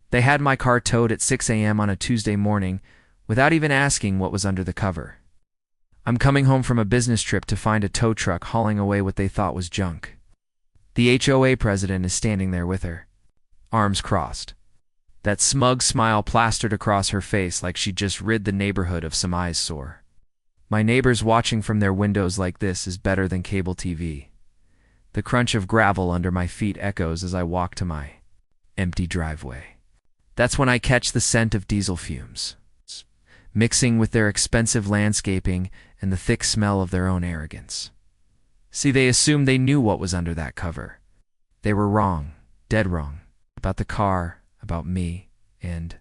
They had my car towed at 6 a.m. on a Tuesday morning without even asking what was under the cover. I'm coming home from a business trip to find a tow truck hauling away what they thought was junk. The HOA president is standing there with her, arms crossed, that smug smile plastered across her face like she'd just rid the neighborhood of some eyesore. My neighbors watching from their windows like this is better than cable TV. The crunch of gravel under my feet echoes as I walk to my empty driveway. That's when I catch the scent of diesel fumes, mixing with their expensive landscaping and the thick smell of their own arrogance. See, they assumed they knew what was under that cover. They were wrong, dead wrong, about the car, about me, and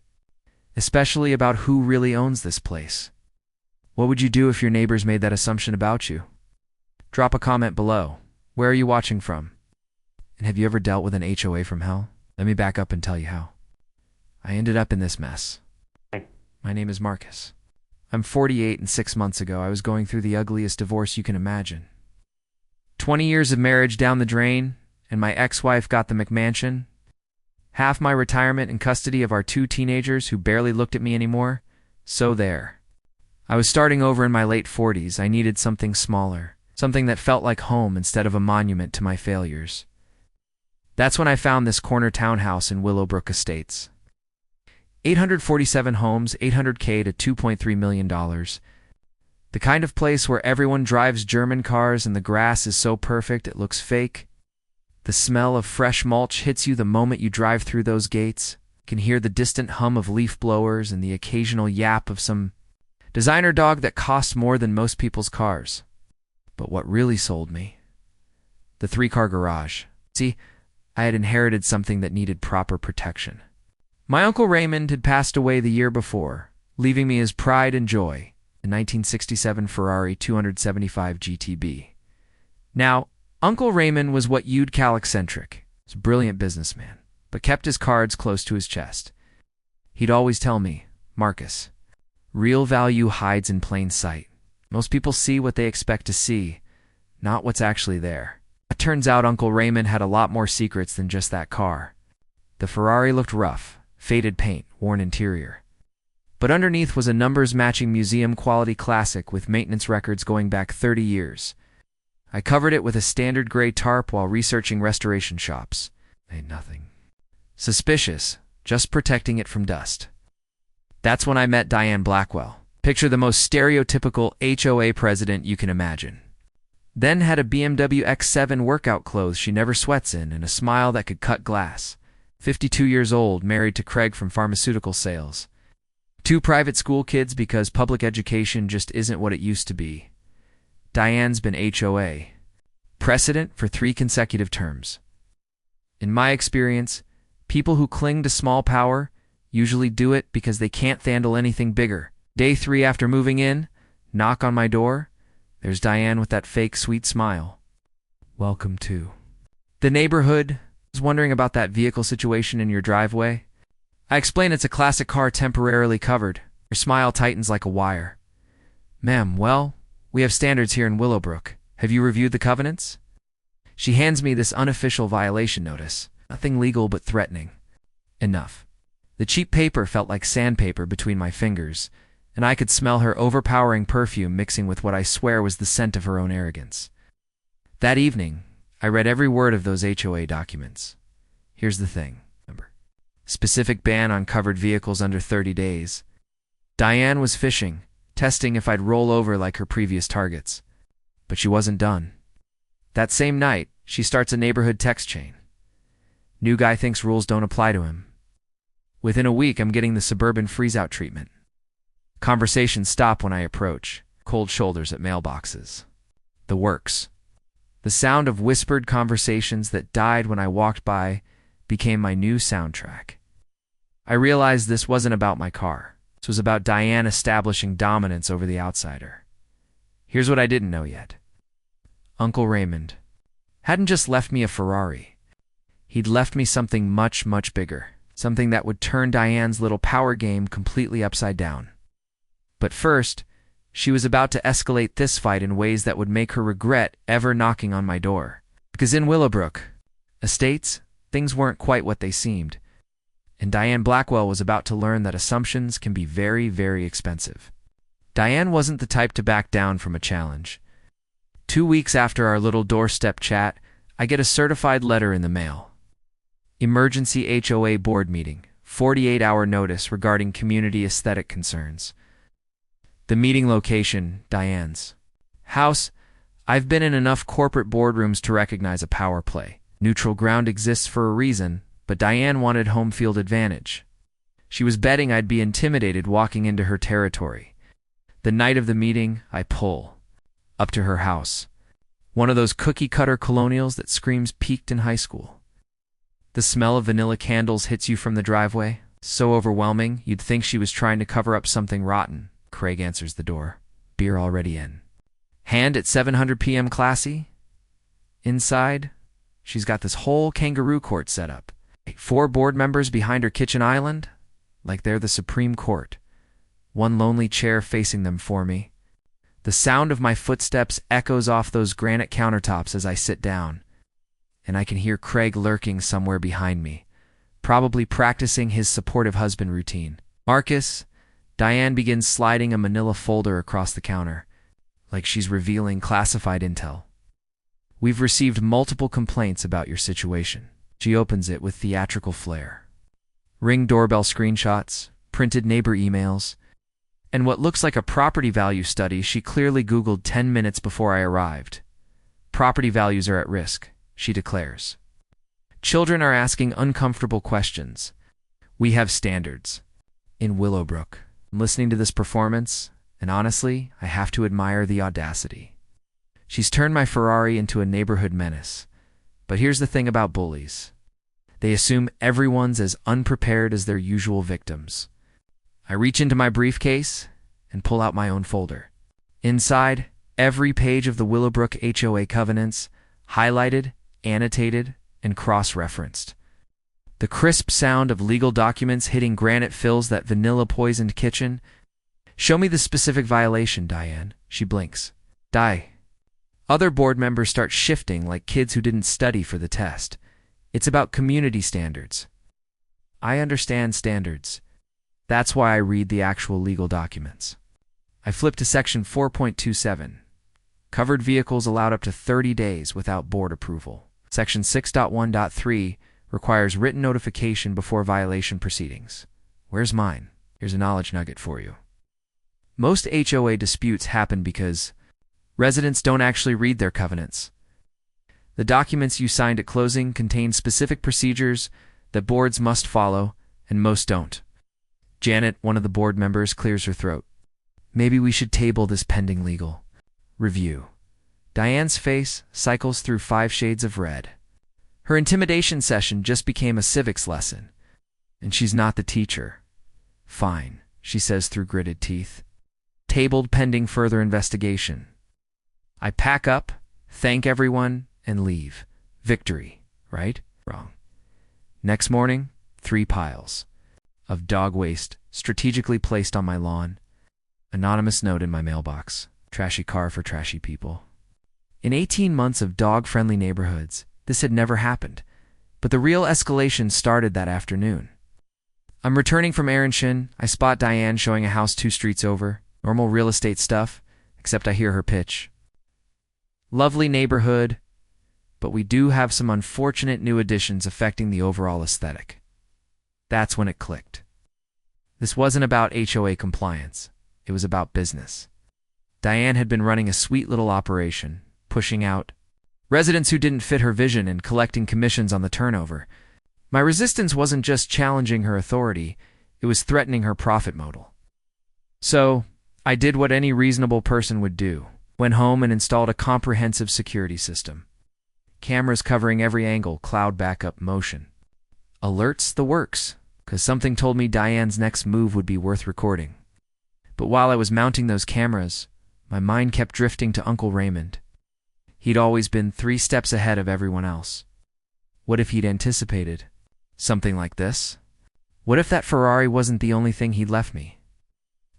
especially about who really owns this place. What would you do if your neighbors made that assumption about you? Drop a comment below. Where are you watching from? And have you ever dealt with an HOA from hell? Let me back up and tell you how. I ended up in this mess. My name is Marcus. I'm 48 and 6 months ago I was going through the ugliest divorce you can imagine. 20 years of marriage down the drain, and my ex-wife got the McMansion. Half my retirement in custody of our 2 teenagers who barely looked at me anymore. So there. I was starting over in my late 40s. I needed something smaller, something that felt like home instead of a monument to my failures. That's when I found this corner townhouse in Willowbrook Estates. 847 homes, $800K to $2.3 million. The kind of place where everyone drives German cars and the grass is so perfect it looks fake. The smell of fresh mulch hits you the moment you drive through those gates. You can hear the distant hum of leaf blowers and the occasional yap of some designer dog that costs more than most people's cars. But what really sold me? The 3-car garage. See, I had inherited something that needed proper protection. My Uncle Raymond had passed away the year before, leaving me his pride and joy, a 1967 Ferrari 275 GTB. Now, Uncle Raymond was what you'd call eccentric. He was a brilliant businessman, but kept his cards close to his chest. He'd always tell me, Marcus, real value hides in plain sight. Most people see what they expect to see, not what's actually there. It turns out Uncle Raymond had a lot more secrets than just that car. The Ferrari looked rough, faded paint, worn interior. But underneath was a numbers-matching museum-quality classic with maintenance records going back 30 years. I covered it with a standard gray tarp while researching restoration shops. Made nothing suspicious, just protecting it from dust. That's when I met Diane Blackwell. Picture the most stereotypical HOA president you can imagine. Then had a BMW X7 workout clothes she never sweats in and a smile that could cut glass. 52 years old, married to Craig from pharmaceutical sales. 2 private school kids because public education just isn't what it used to be. Diane's been HOA precedent for 3 consecutive terms. In my experience, people who cling to small power usually do it because they can't handle anything bigger. Day 3 after moving in, knock on my door. There's Diane with that fake sweet smile. Welcome to the neighborhood. I was wondering about that vehicle situation in your driveway. I explain it's a classic car temporarily covered. Her smile tightens like a wire. Ma'am, well, we have standards here in Willowbrook. Have you reviewed the covenants? She hands me this unofficial violation notice. Nothing legal but threatening. Enough. The cheap paper felt like sandpaper between my fingers, and I could smell her overpowering perfume mixing with what I swear was the scent of her own arrogance. That evening, I read every word of those HOA documents. Here's the thing. Specific ban on covered vehicles under 30 days. Diane was fishing, testing if I'd roll over like her previous targets. But she wasn't done. That same night, she starts a neighborhood text chain. New guy thinks rules don't apply to him. Within a week, I'm getting the suburban freeze-out treatment. Conversations stop when I approach, cold shoulders at mailboxes. The works. The sound of whispered conversations that died when I walked by became my new soundtrack. I realized this wasn't about my car. This was about Diane establishing dominance over the outsider. Here's what I didn't know yet. Uncle Raymond hadn't just left me a Ferrari. He'd left me something much, much bigger. Something that would turn Diane's little power game completely upside down. But first, she was about to escalate this fight in ways that would make her regret ever knocking on my door. Because in Willowbrook Estates, things weren't quite what they seemed. And Diane Blackwell was about to learn that assumptions can be very, very expensive. Diane wasn't the type to back down from a challenge. 2 weeks after our little doorstep chat, I get a certified letter in the mail. Emergency HOA board meeting, 48-hour notice regarding community aesthetic concerns. The meeting location, Diane's house. I've been in enough corporate boardrooms to recognize a power play. Neutral ground exists for a reason, but Diane wanted home field advantage. She was betting I'd be intimidated walking into her territory. The night of the meeting, I pull up to her house. One of those cookie-cutter colonials that screams peaked in high school. The smell of vanilla candles hits you from the driveway, so overwhelming you'd think she was trying to cover up something rotten. Craig answers the door. Beer already in. Hand at 7:00 p.m. classy? Inside, she's got this whole kangaroo court set up. 4 board members behind her kitchen island, like they're the Supreme Court. One lonely chair facing them for me. The sound of my footsteps echoes off those granite countertops as I sit down, and I can hear Craig lurking somewhere behind me, probably practicing his supportive husband routine. Marcus, Diane begins sliding a manila folder across the counter, like she's revealing classified intel. We've received multiple complaints about your situation. She opens it with theatrical flair. Ring doorbell screenshots, printed neighbor emails, and what looks like a property value study she clearly Googled 10 minutes before I arrived. Property values are at risk, she declares. Children are asking uncomfortable questions. We have standards. In Willowbrook. I'm listening to this performance, and honestly, I have to admire the audacity. She's turned my Ferrari into a neighborhood menace. But here's the thing about bullies. They assume everyone's as unprepared as their usual victims. I reach into my briefcase and pull out my own folder. Inside, every page of the Willowbrook HOA covenants, highlighted, annotated, and cross-referenced. The crisp sound of legal documents hitting granite fills that vanilla-poisoned kitchen. Show me the specific violation, Diane. She blinks. Other board members start shifting like kids who didn't study for the test. It's about community standards. I understand standards. That's why I read the actual legal documents. I flip to section 4.27. Covered vehicles allowed up to 30 days without board approval. Section 6.1.3 requires written notification before violation proceedings. Where's mine? Here's a knowledge nugget for you. Most HOA disputes happen because residents don't actually read their covenants. The documents you signed at closing contain specific procedures that boards must follow, and most don't. Janet, one of the board members, clears her throat. Maybe we should table this pending legal review. Diane's face cycles through 5 shades of red. Her intimidation session just became a civics lesson, and she's not the teacher. Fine, she says through gritted teeth. Tabled pending further investigation. I pack up, thank everyone, and leave. Victory, right? Wrong. Next morning, 3 piles of dog waste strategically placed on my lawn. Anonymous note in my mailbox. Trashy car for trashy people. In 18 months of dog-friendly neighborhoods, this had never happened, but the real escalation started that afternoon. I'm returning from Arrowshin. I spot Diane showing a house 2 streets over. Normal real estate stuff, except I hear her pitch. Lovely neighborhood, but we do have some unfortunate new additions affecting the overall aesthetic. That's when it clicked. This wasn't about HOA compliance. It was about business. Diane had been running a sweet little operation, pushing out residents who didn't fit her vision and collecting commissions on the turnover. My resistance wasn't just challenging her authority, it was threatening her profit model. So, I did what any reasonable person would do. Went home and installed a comprehensive security system. Cameras covering every angle, cloud backup, motion. Alerts, the works, because something told me Diane's next move would be worth recording. But while I was mounting those cameras, my mind kept drifting to Uncle Raymond. He'd always been 3 steps ahead of everyone else. What if he'd anticipated something like this? What if that Ferrari wasn't the only thing he'd left me?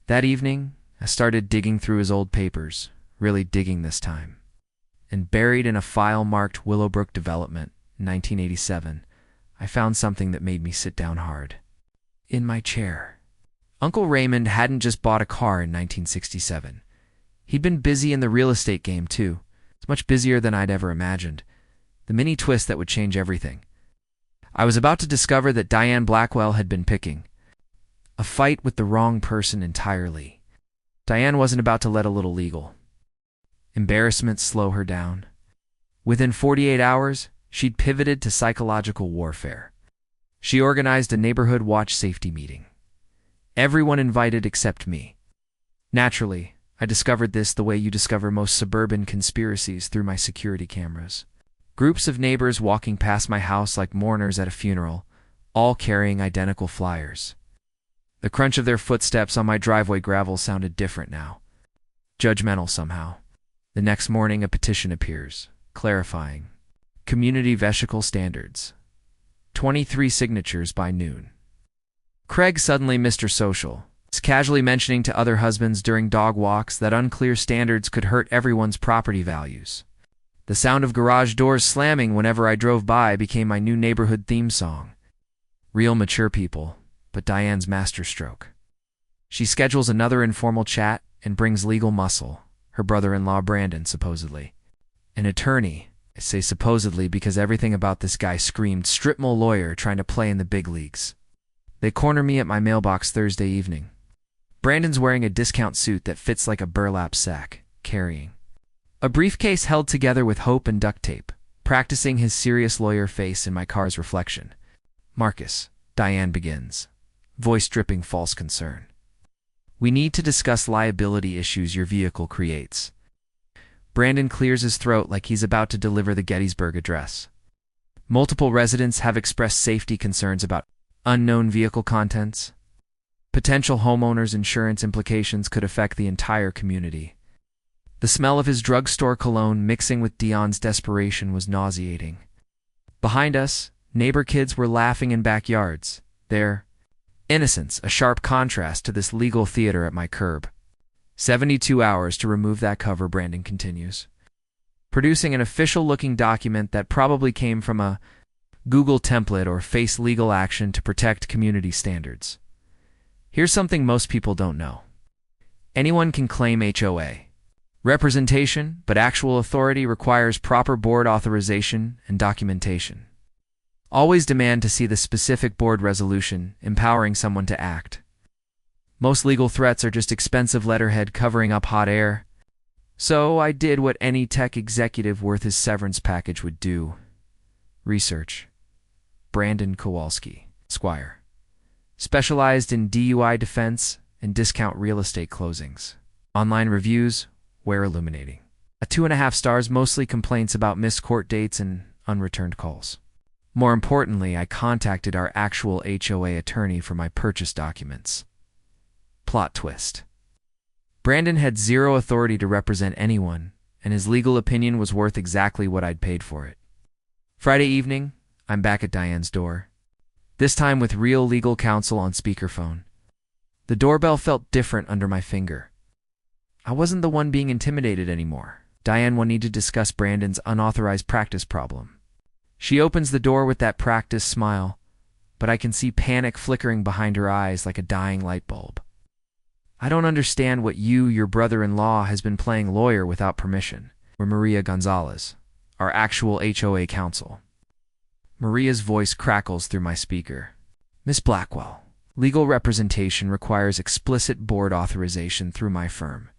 That evening, I started digging through his old papers, really digging this time. And buried in a file marked Willowbrook Development, 1987, I found something that made me sit down hard. in my chair. Uncle Raymond hadn't just bought a car in 1967. He'd been busy in the real estate game, too. It's much busier than I'd ever imagined. The mini twist that would change everything. I was about to discover that Diane Blackwell had been picking a fight with the wrong person entirely. Diane wasn't about to let a little legal embarrassment slow her down. Within 48 hours, she'd pivoted to psychological warfare. She organized a neighborhood watch safety meeting. Everyone invited except me. Naturally, I discovered this the way you discover most suburban conspiracies, through my security cameras. Groups of neighbors walking past my house like mourners at a funeral, all carrying identical flyers. The crunch of their footsteps on my driveway gravel sounded different now. Judgmental somehow. The next morning a petition appears, clarifying community vehicle standards. 23 signatures by noon. Craig, suddenly Mr. Social, is casually mentioning to other husbands during dog walks that unclear standards could hurt everyone's property values. The sound of garage doors slamming whenever I drove by became my new neighborhood theme song. Real mature people, but Diane's masterstroke. She schedules another informal chat and brings legal muscle, her brother-in-law Brandon, supposedly. An attorney. I say supposedly because everything about this guy screamed strip mall lawyer trying to play in the big leagues. They corner me at my mailbox Thursday evening. Brandon's wearing a discount suit that fits like a burlap sack, carrying a briefcase held together with hope and duct tape, practicing his serious lawyer face in my car's reflection. Marcus, Diane begins, voice dripping false concern. We need to discuss liability issues your vehicle creates. Brandon clears his throat like he's about to deliver the Gettysburg Address. Multiple residents have expressed safety concerns about unknown vehicle contents. Potential homeowners' insurance implications could affect the entire community. The smell of his drugstore cologne mixing with Dion's desperation was nauseating. Behind us, neighbor kids were laughing in backyards, their innocence a sharp contrast to this legal theater at my curb. 72 hours to remove that cover, Brandon continues, producing an official-looking document that probably came from a Google template or face legal action to protect community standards. Here's something most people don't know. Anyone can claim HOA representation, but actual authority requires proper board authorization and documentation. Always demand to see the specific board resolution empowering someone to act. Most legal threats are just expensive letterhead covering up hot air. So I did what any tech executive worth his severance package would do. Research. Brandon Kowalski, Squire. Specialized in DUI defense and discount real estate closings. Online reviews were illuminating. A 2.5 stars, mostly complaints about missed court dates and unreturned calls. More importantly, I contacted our actual HOA attorney for my purchase documents. Plot twist. Brandon had zero authority to represent anyone, and his legal opinion was worth exactly what I'd paid for it. Friday evening, I'm back at Diane's door. This time with real legal counsel on speakerphone. The doorbell felt different under my finger. I wasn't the one being intimidated anymore. Diane wanted to discuss Brandon's unauthorized practice problem. She opens the door with that practice smile, but I can see panic flickering behind her eyes like a dying light bulb. I don't understand what your brother-in-law has been playing lawyer without permission. We're Maria Gonzalez, our actual HOA counsel. Maria's voice crackles through my speaker. Miss Blackwell, legal representation requires explicit board authorization through my firm.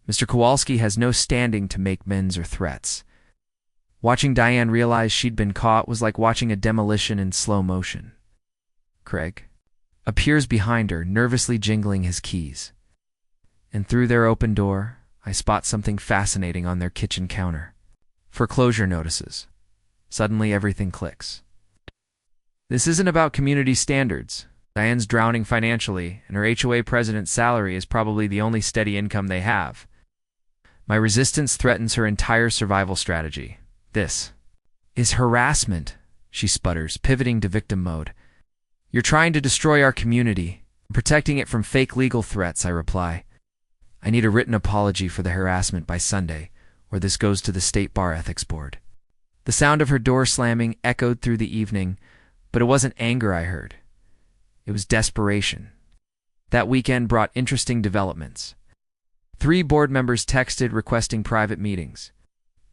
Mr. Kowalski has no standing to make amends or threats. Watching Diane realize she'd been caught was like watching a demolition in slow motion. Craig appears behind her, nervously jingling his keys. And through their open door, I spot something fascinating on their kitchen counter. Foreclosure notices. Suddenly everything clicks. This isn't about community standards. Diane's drowning financially, and her HOA president's salary is probably the only steady income they have. My resistance threatens her entire survival strategy. This is harassment, she sputters, pivoting to victim mode. You're trying to destroy our community. I'm protecting it from fake legal threats, I reply. I need a written apology for the harassment by Sunday, or this goes to the State Bar Ethics Board. The sound of her door slamming echoed through the evening, but it wasn't anger I heard. It was desperation. That weekend brought interesting developments. 3 board members texted requesting private meetings.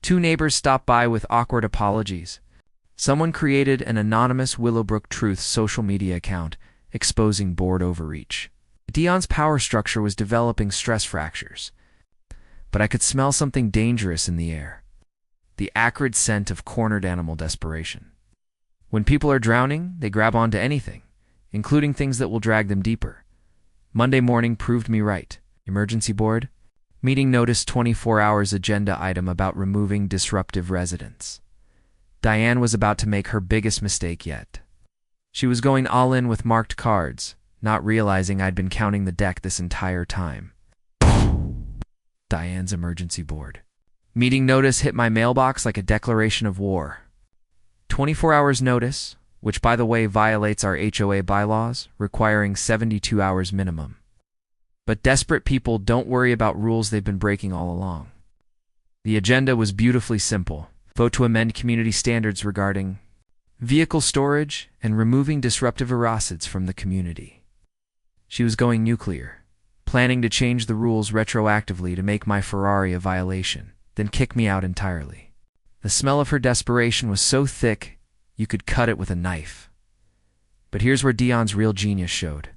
2 neighbors stopped by with awkward apologies. Someone created an anonymous Willowbrook Truth social media account exposing board overreach. Dion's power structure was developing stress fractures. But I could smell something dangerous in the air. The acrid scent of cornered animal desperation. When people are drowning, they grab onto anything, including things that will drag them deeper. Monday morning proved me right. Emergency board? Meeting notice 24 hours agenda item about removing disruptive residents. Diane was about to make her biggest mistake yet. She was going all in with marked cards, not realizing I'd been counting the deck this entire time. Diane's emergency board. Meeting notice hit my mailbox like a declaration of war. 24 hours notice, which by the way violates our HOA bylaws, requiring 72 hours minimum. But desperate people don't worry about rules they've been breaking all along. The agenda was beautifully simple. Vote to amend community standards regarding vehicle storage and removing disruptive erosids from the community. She was going nuclear, planning to change the rules retroactively to make my Ferrari a violation, then kick me out entirely. The smell of her desperation was so thick, you could cut it with a knife. But here's where Dion's real genius showed.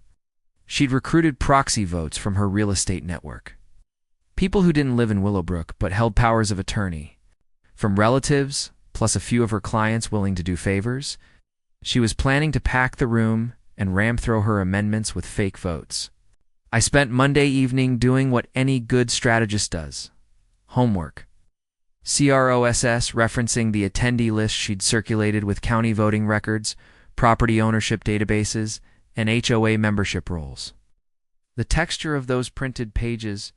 She'd recruited proxy votes from her real estate network. People who didn't live in Willowbrook but held powers of attorney. From relatives, plus a few of her clients willing to do favors, she was planning to pack the room and ram-throw her amendments with fake votes. I spent Monday evening doing what any good strategist does. Homework. CROSS referencing the attendee list she'd circulated with county voting records, property ownership databases, and HOA membership rolls. The texture of those printed pages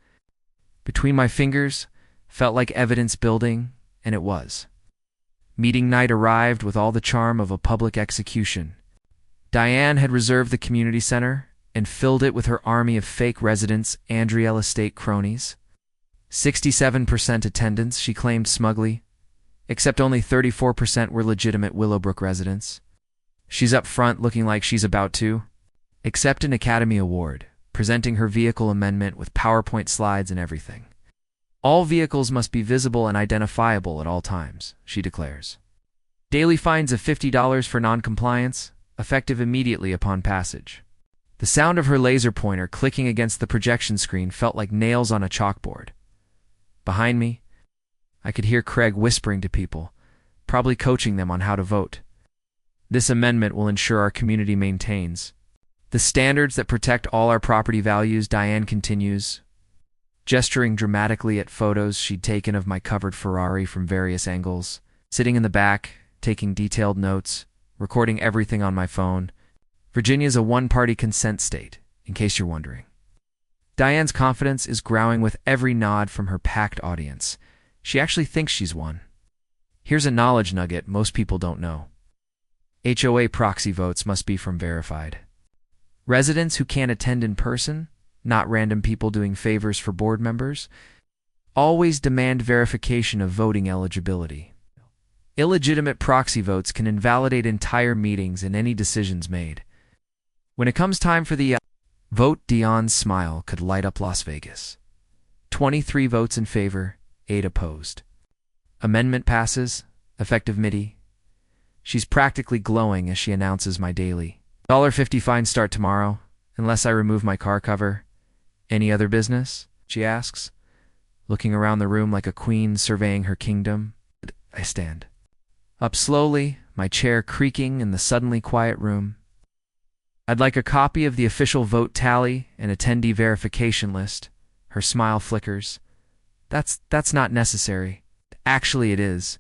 between my fingers felt like evidence building, and it was. Meeting night arrived with all the charm of a public execution. Diane had reserved the community center and filled it with her army of fake residents, Andriel Estate cronies. 67% attendance, she claimed smugly, except only 34% were legitimate Willowbrook residents. She's up front looking like she's about to accept an Academy Award, presenting her vehicle amendment with PowerPoint slides and everything. All vehicles must be visible and identifiable at all times, she declares. Daily fines of $50 for non-compliance, effective immediately upon passage. The sound of her laser pointer clicking against the projection screen felt like nails on a chalkboard. Behind me, I could hear Craig whispering to people, probably coaching them on how to vote. This amendment will ensure our community maintains the standards that protect all our property values, Diane continues, gesturing dramatically at photos she'd taken of my covered Ferrari from various angles, sitting in the back, taking detailed notes, recording everything on my phone. Virginia's a one-party consent state, in case you're wondering. Diane's confidence is growing with every nod from her packed audience. She actually thinks she's won. Here's a knowledge nugget most people don't know. HOA proxy votes must be from verified residents who can't attend in person, not random people doing favors for board members. Always demand verification of voting eligibility. Illegitimate proxy votes can invalidate entire meetings and any decisions made. When it comes time for the vote, Dion's smile could light up Las Vegas. 23 votes in favor, 8 opposed. Amendment passes, effective MIDI. She's practically glowing as she announces my daily $50 fines start tomorrow, unless I remove my car cover. Any other business? She asks, looking around the room like a queen surveying her kingdom. I stand up slowly, my chair creaking in the suddenly quiet room. I'd like a copy of the official vote tally and attendee verification list. Her smile flickers. That's not necessary. Actually, it is.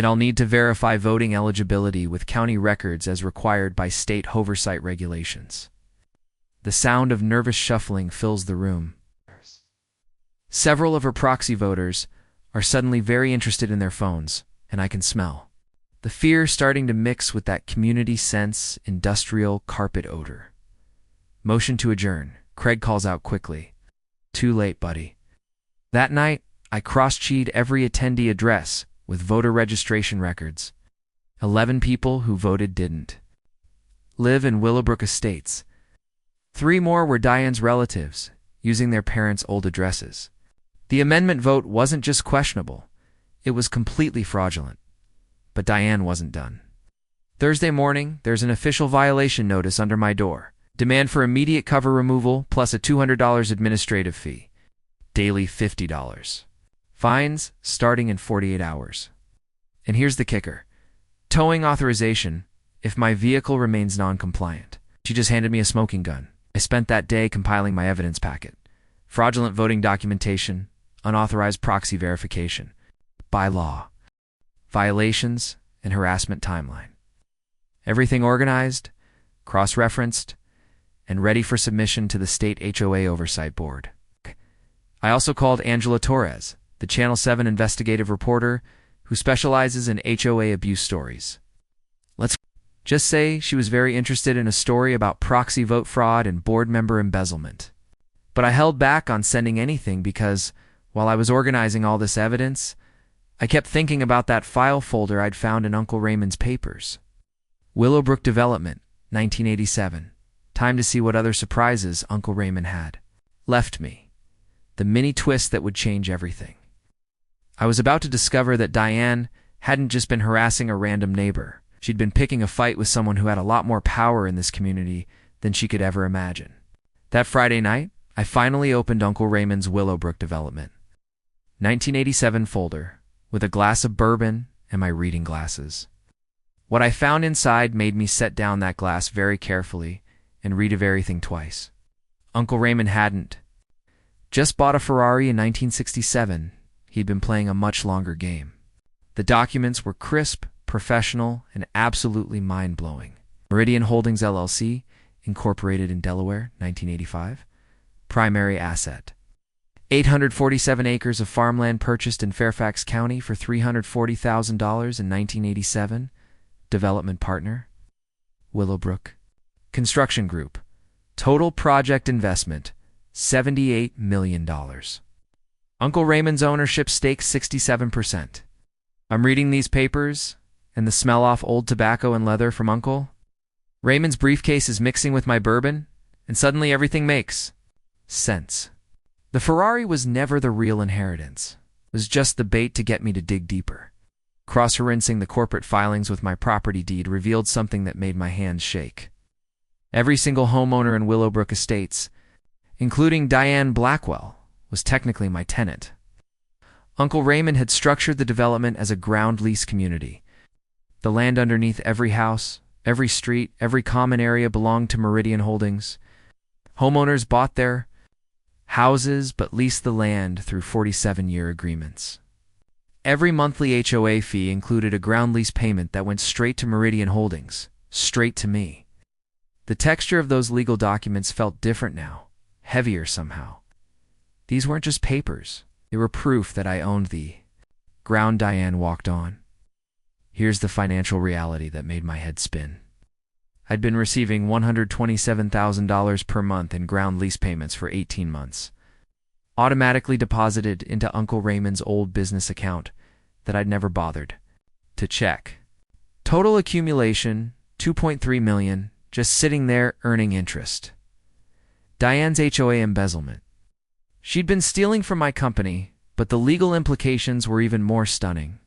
I'll need to verify voting eligibility with county records as required by state oversight regulations. The sound of nervous shuffling fills the room. Several of her proxy voters are suddenly very interested in their phones, and I can smell the fear starting to mix with that community sense industrial carpet odor. Motion to adjourn. Craig calls out quickly. Too late, buddy. That night, I cross-checked every attendee address with voter registration records. 11 people who voted didn't live in Willowbrook Estates, 3 more were Diane's relatives, using their parents' old addresses. The amendment vote wasn't just questionable, it was completely fraudulent. But Diane wasn't done. Thursday morning, there's an official violation notice under my door. Demand for immediate cover removal plus a $200 administrative fee. Daily $50. Fines starting in 48 hours. And here's the kicker. Towing authorization if my vehicle remains non-compliant. She just handed me a smoking gun. I spent that day compiling my evidence packet. Fraudulent voting documentation, unauthorized proxy verification. By law. Violations and harassment timeline. Everything organized, cross-referenced, and ready for submission to the State HOA Oversight Board. I also called Angela Torres, the Channel 7 investigative reporter who specializes in HOA abuse stories. Let's just say she was very interested in a story about proxy vote fraud and board member embezzlement. But I held back on sending anything because, while I was organizing all this evidence, I kept thinking about that file folder I'd found in Uncle Raymond's papers. Willowbrook Development, 1987. Time to see what other surprises Uncle Raymond had left me. The mini twist that would change everything. I was about to discover that Diane hadn't just been harassing a random neighbor. She'd been picking a fight with someone who had a lot more power in this community than she could ever imagine. That Friday night, I finally opened Uncle Raymond's Willowbrook Development. 1987 folder, with a glass of bourbon and my reading glasses. What I found inside made me set down that glass very carefully and read of everything twice. Uncle Raymond hadn't just bought a Ferrari in 1967. He'd been playing a much longer game. The documents were crisp, professional, and absolutely mind-blowing. Meridian Holdings LLC, incorporated in Delaware, 1985. Primary asset. 847 acres of farmland purchased in Fairfax County for $340,000 in 1987. Development partner, Willowbrook. Construction group. Total project investment, $78 million. Uncle Raymond's ownership stake 67%. I'm reading these papers, and the smell off old tobacco and leather from Uncle Raymond's briefcase is mixing with my bourbon, and suddenly everything makes sense. The Ferrari was never the real inheritance. It was just the bait to get me to dig deeper. Cross-referencing the corporate filings with my property deed revealed something that made my hands shake. Every single homeowner in Willowbrook Estates, including Diane Blackwell, was technically my tenant. Uncle Raymond had structured the development as a ground lease community. The land underneath every house, every street, every common area belonged to Meridian Holdings. Homeowners bought their houses but leased the land through 47-year agreements. Every monthly HOA fee included a ground lease payment that went straight to Meridian Holdings, straight to me. The texture of those legal documents felt different now, heavier somehow. These weren't just papers. They were proof that I owned the ground. Diane walked on. Here's the financial reality that made my head spin. I'd been receiving $127,000 per month in ground lease payments for 18 months. Automatically deposited into Uncle Raymond's old business account that I'd never bothered to check. Total accumulation, $2.3 million, just sitting there earning interest. Diane's HOA embezzlement. She'd been stealing from my company, but the legal implications were even more stunning.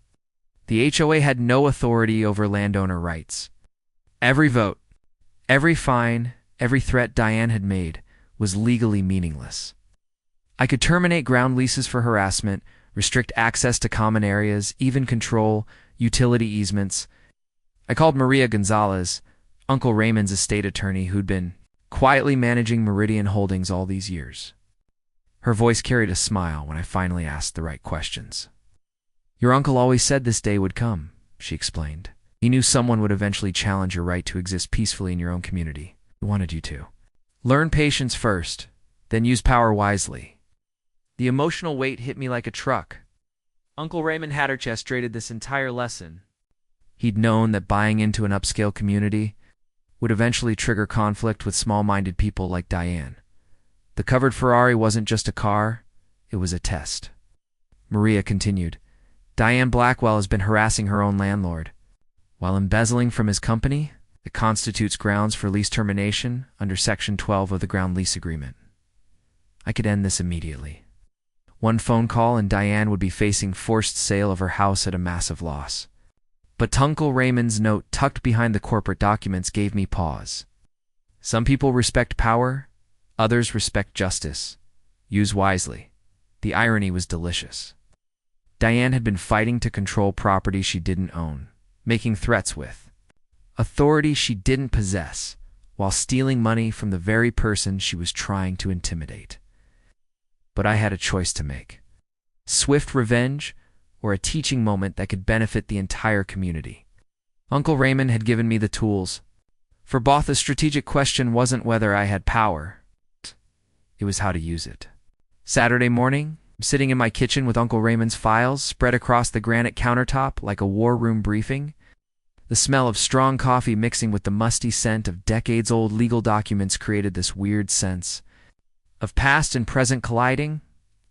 The HOA had no authority over landowner rights. Every vote, every fine, every threat Diane had made was legally meaningless. I could terminate ground leases for harassment, restrict access to common areas, even control utility easements. I called Maria Gonzalez, Uncle Raymond's estate attorney who'd been quietly managing Meridian Holdings all these years. Her voice carried a smile when I finally asked the right questions. Your uncle always said this day would come, she explained. He knew someone would eventually challenge your right to exist peacefully in your own community. He wanted you to learn patience first, then use power wisely. The emotional weight hit me like a truck. Uncle Raymond had orchestrated this entire lesson. He'd known that buying into an upscale community would eventually trigger conflict with small-minded people like Diane. The covered Ferrari wasn't just a car, it was a test. Maria continued, Diane Blackwell has been harassing her own landlord, while embezzling from his company. that constitutes grounds for lease termination under Section 12 of the Ground Lease Agreement. I could end this immediately. One phone call and Diane would be facing forced sale of her house at a massive loss. But Uncle Raymond's note tucked behind the corporate documents gave me pause. Some people respect power, others respect justice. Use wisely. The irony was delicious. Diane had been fighting to control property she didn't own, making threats with authority she didn't possess, while stealing money from the very person she was trying to intimidate. But I had a choice to make. Swift revenge or a teaching moment that could benefit the entire community. Uncle Raymond had given me the tools. For Both, the strategic question wasn't whether I had power. It was how to use it. Saturday morning, I'm sitting in my kitchen with Uncle Raymond's files spread across the granite countertop like a war room briefing. The smell of strong coffee mixing with the musty scent of decades-old legal documents created this weird sense of past and present colliding.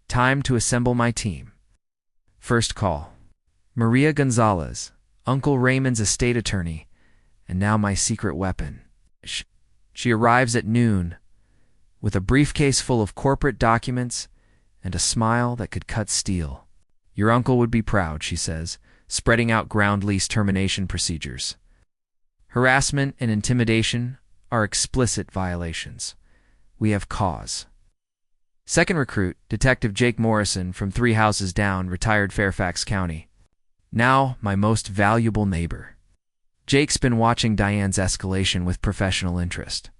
Time to assemble my team. First call. Maria Gonzalez, Uncle Raymond's estate attorney, and now my secret weapon. She arrives at noon with a briefcase full of corporate documents and a smile that could cut steel. Your uncle would be proud, she says, spreading out ground lease termination procedures. Harassment and intimidation are explicit violations. We have cause. Second recruit, Detective Jake Morrison from 3 houses down, retired Fairfax County. Now my most valuable neighbor. Jake's been watching Diane's escalation with professional interest.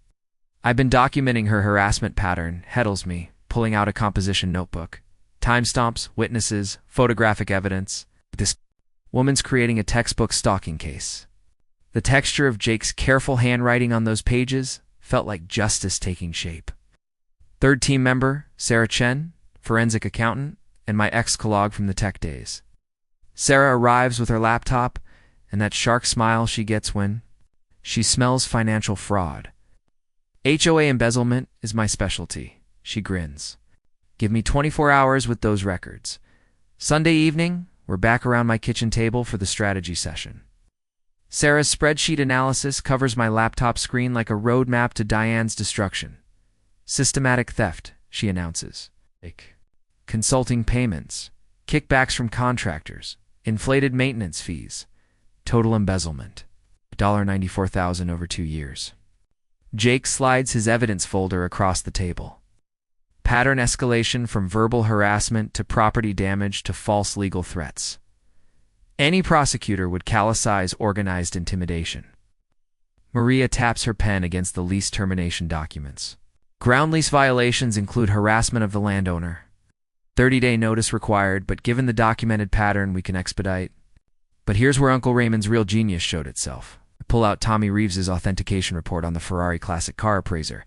I've been documenting her harassment pattern, heddles me, pulling out a composition notebook. Timestamps, witnesses, photographic evidence. This woman's creating a textbook stalking case. The texture of Jake's careful handwriting on those pages felt like justice taking shape. Third team member, Sarah Chen, forensic accountant, and my ex-colleague from the tech days. Sarah arrives with her laptop and that shark smile she gets when she smells financial fraud. HOA embezzlement is my specialty, she grins. Give me 24 hours with those records. Sunday evening, we're back around my kitchen table for the strategy session. Sarah's spreadsheet analysis covers my laptop screen like a roadmap to Diane's destruction. Systematic theft, she announces. Consulting payments, kickbacks from contractors, inflated maintenance fees, total embezzlement, $94,000 over 2 years. Jake slides his evidence folder across the table. Pattern escalation from verbal harassment to property damage to false legal threats. Any prosecutor would calicize organized intimidation. Maria taps her pen against the lease termination documents. Ground lease violations include harassment of the landowner. 30-day notice required, but given the documented pattern, we can expedite. But here's where Uncle Raymond's real genius showed itself. I pull out Tommy Reeves's authentication report on the Ferrari classic car appraiser.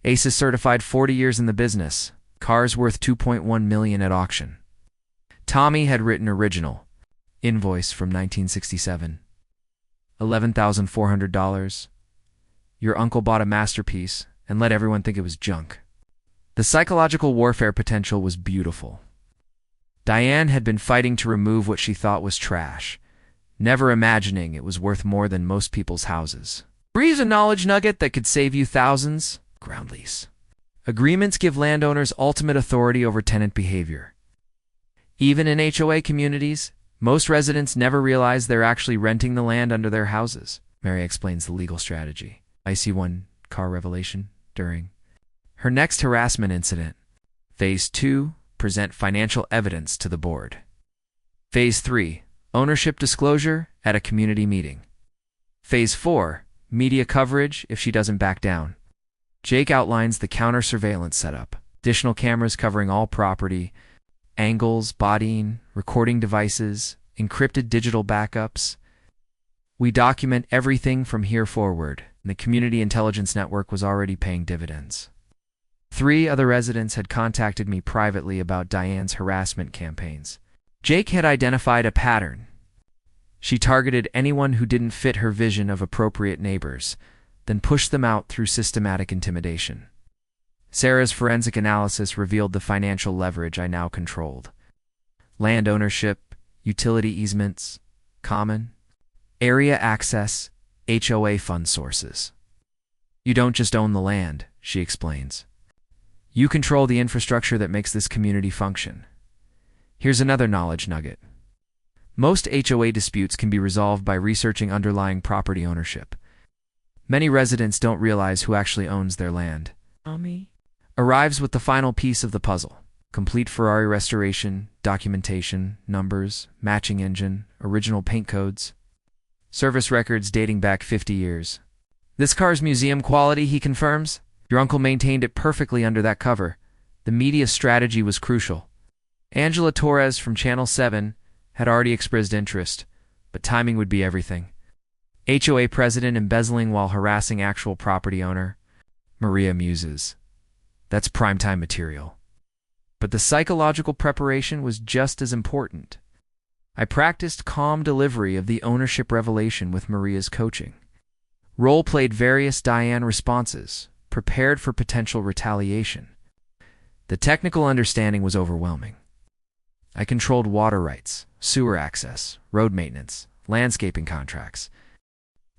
Ace is certified 40 years in the business. Car's worth $2.1 million at auction. Tommy had written original. Invoice from 1967. $11,400. Your uncle bought a masterpiece and let everyone think it was junk. The psychological warfare potential was beautiful. Diane had been fighting to remove what she thought was trash, never imagining it was worth more than most people's houses. Breeze a knowledge nugget that could save you thousands. Ground lease. Agreements give landowners ultimate authority over tenant behavior. Even in HOA communities, most residents never realize they're actually renting the land under their houses. Mary explains the legal strategy. I see one car revelation during her next harassment incident. Phase 2, present financial evidence to the board. Phase 3, ownership disclosure at a community meeting. Phase 4, media coverage if she doesn't back down. Jake outlines the counter-surveillance setup. Additional cameras covering all property, angles, bodying, recording devices, encrypted digital backups. We document everything from here forward, and the community intelligence network was already paying dividends. 3 other residents had contacted me privately about Diane's harassment campaigns. Jake had identified a pattern. She targeted anyone who didn't fit her vision of appropriate neighbors, then pushed them out through systematic intimidation. Sarah's forensic analysis revealed the financial leverage I now controlled. Land ownership, utility easements, common, area access, HOA fund sources. You don't just own the land, she explains. You control the infrastructure that makes this community function. Here's another knowledge nugget. Most HOA disputes can be resolved by researching underlying property ownership. Many residents don't realize who actually owns their land. Tommy arrives with the final piece of the puzzle. Complete Ferrari restoration, documentation, numbers, matching engine, original paint codes, service records dating back 50 years. This car's museum quality, he confirms. Your uncle maintained it perfectly under that cover. The media strategy was crucial. Angela Torres from Channel 7 had already expressed interest, but timing would be everything. HOA president embezzling while harassing actual property owner. Maria muses. That's primetime material. But the psychological preparation was just as important. I practiced calm delivery of the ownership revelation with Maria's coaching. Role-played various Diane responses, prepared for potential retaliation. The technical understanding was overwhelming. I controlled water rights, sewer access, road maintenance, landscaping contracts.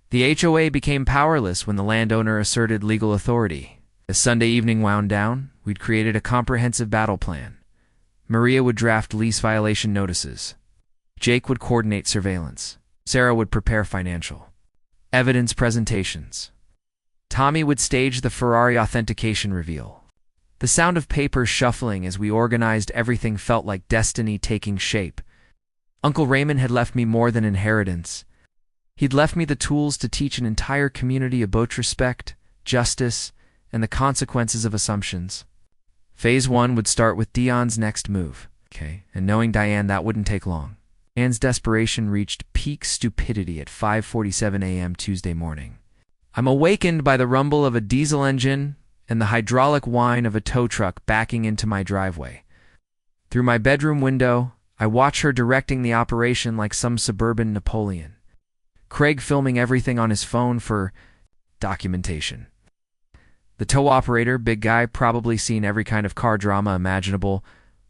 The HOA became powerless when the landowner asserted legal authority. As Sunday evening wound down, we'd created a comprehensive battle plan. Maria would draft lease violation notices. Jake would coordinate surveillance. Sarah would prepare financial evidence presentations. Tommy would stage the Ferrari authentication reveal. The sound of paper shuffling as we organized everything felt like destiny taking shape. Uncle Raymond had left me more than inheritance. He'd left me the tools to teach an entire community about respect, justice, and the consequences of assumptions. Phase 1 would start with Dion's next move. And knowing Diane, that wouldn't take long. Anne's desperation reached peak stupidity at 5:47 a.m. Tuesday morning. I'm awakened by the rumble of a diesel engine and the hydraulic whine of a tow truck backing into my driveway. Through my bedroom window, I watch her directing the operation like some suburban Napoleon. Craig filming everything on his phone for documentation. The tow operator, big guy, probably seen every kind of car drama imaginable,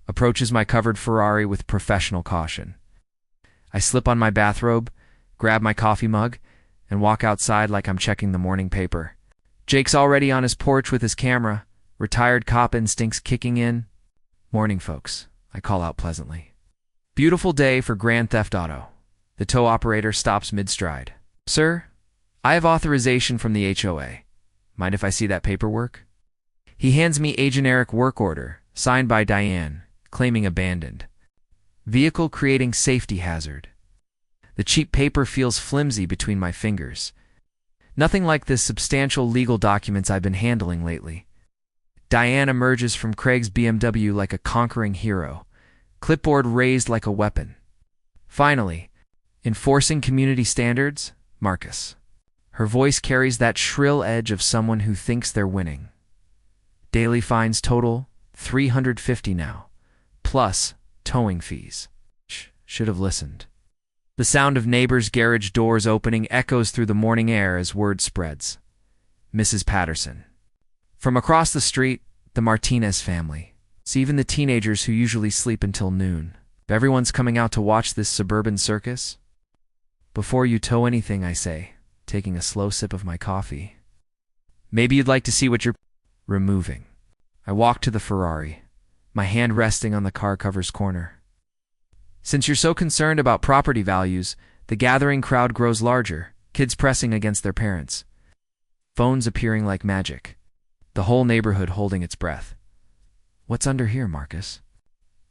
approaches my covered Ferrari with professional caution. I slip on my bathrobe, grab my coffee mug, and walk outside like I'm checking the morning paper. Jake's already on his porch with his camera, retired cop instincts kicking in. Morning, folks, I call out pleasantly. Beautiful day for Grand Theft Auto. The tow operator stops mid-stride. Sir, I have authorization from the HOA. Mind if I see that paperwork? He hands me a generic work order, signed by Diane, claiming abandoned. Vehicle creating safety hazard. The cheap paper feels flimsy between my fingers. Nothing like the substantial legal documents I've been handling lately. Diane emerges from Craig's BMW like a conquering hero, clipboard raised like a weapon. Finally, enforcing community standards, Marcus. Her voice carries that shrill edge of someone who thinks they're winning. Daily fines total, $350 now, plus towing fees. Should have listened. The sound of neighbors' garage doors opening echoes through the morning air as word spreads. Mrs. Patterson. From across the street, the Martinez family. It's even the teenagers who usually sleep until noon. Everyone's coming out to watch this suburban circus. Before you tow anything, I say, taking a slow sip of my coffee. Maybe you'd like to see what you're removing. I walk to the Ferrari, my hand resting on the car cover's corner. Since you're so concerned about property values, the gathering crowd grows larger, kids pressing against their parents. Phones appearing like magic. The whole neighborhood holding its breath. What's under here, Marcus?